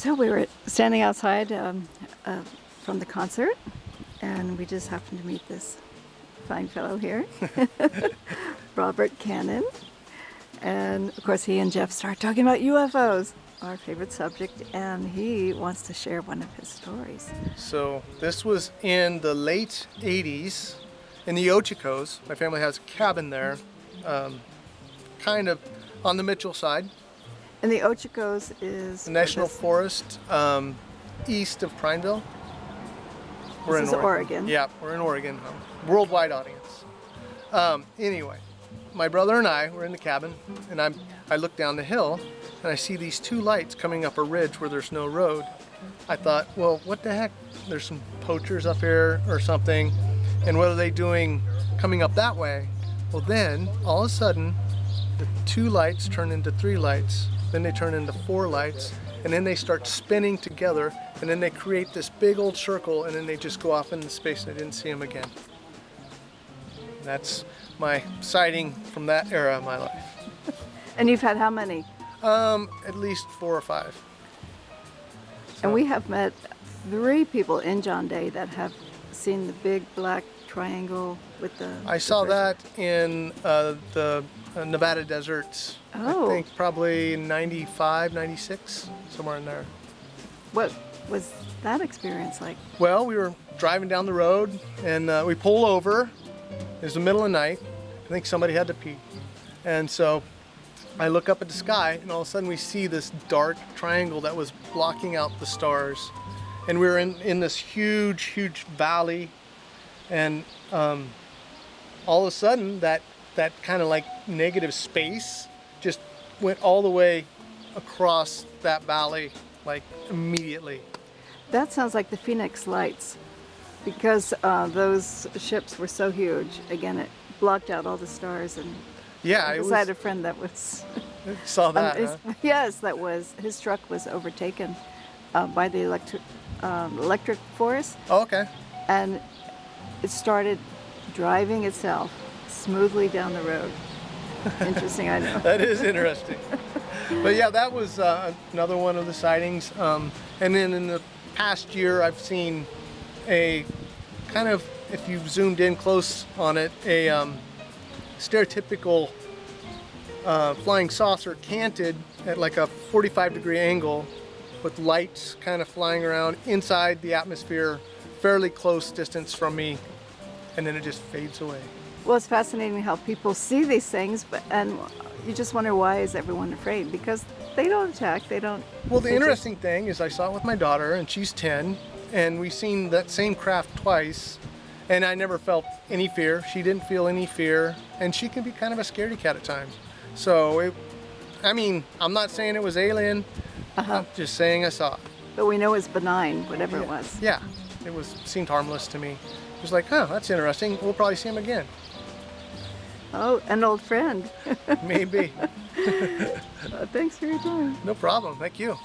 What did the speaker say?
So we were standing outside from the concert, and we just happened to meet this fine fellow here, Robert Cannon. And of course, he and Jeff start talking about UFOs, our favorite subject, and he wants to share one of his stories. So this was in the late 80s in the Ochicos. My family has a cabin there, kind of on the Mitchell side. And the Ochicos is The National Forest east of Prineville. This is Oregon. Yeah, we're in Oregon. Worldwide audience. Anyway, my brother and I were in the cabin, and I look down the hill, and I see these two lights coming up a ridge where there's no road. I thought, well, what the heck? There's some poachers up here or something, and what are they doing coming up that way? Well, then, all of a sudden, the two lights turn into three lights, then they turn into four lights, and then they start spinning together, and then they create this big old circle, and then they just go off into space, and I didn't see them again. That's my sighting from that era of my life. And you've had how many? At least 4 or 5. So. And we have met 3 people in John Day that have seen the big black triangle with the... I saw that in the Nevada deserts. Oh. I think probably 95, 96, somewhere in there. What was that experience like? Well, we were driving down the road, and we pull over. It was the middle of the night. I think somebody had to pee. And so I look up at the sky, and all of a sudden we see this dark triangle that was blocking out the stars. And we were in this huge, huge valley. And all of a sudden, that kind of like negative space just went all the way across that valley, like immediately. That sounds like the Phoenix Lights, because those ships were so huge. Again, it blocked out all the stars, and yeah, I had a friend that was saw that. Huh? Yes, his truck was overtaken by the electric force. Oh, okay. And it started driving itself smoothly down the road. Interesting, I know. That is interesting. But yeah, that was another one of the sightings. And then in the past year, I've seen a kind of, if you've zoomed in close on it, a stereotypical flying saucer canted at like a 45-degree angle with lights kind of flying around inside the atmosphere, fairly close distance from me, and then it just fades away. Well, it's fascinating how people see these things, and you just wonder, why is everyone afraid? Because they don't attack, they don't... Well, the interesting thing is I saw it with my daughter, and she's 10, and we've seen that same craft twice, and I never felt any fear. She didn't feel any fear, and she can be kind of a scaredy cat at times. So, I'm not saying it was alien, I'm just saying I saw it. But we know it's benign, whatever it was. Yeah, seemed harmless to me. It was like, that's interesting. We'll probably see him again. Oh, an old friend. Maybe. Thanks for your time. No problem. Thank you.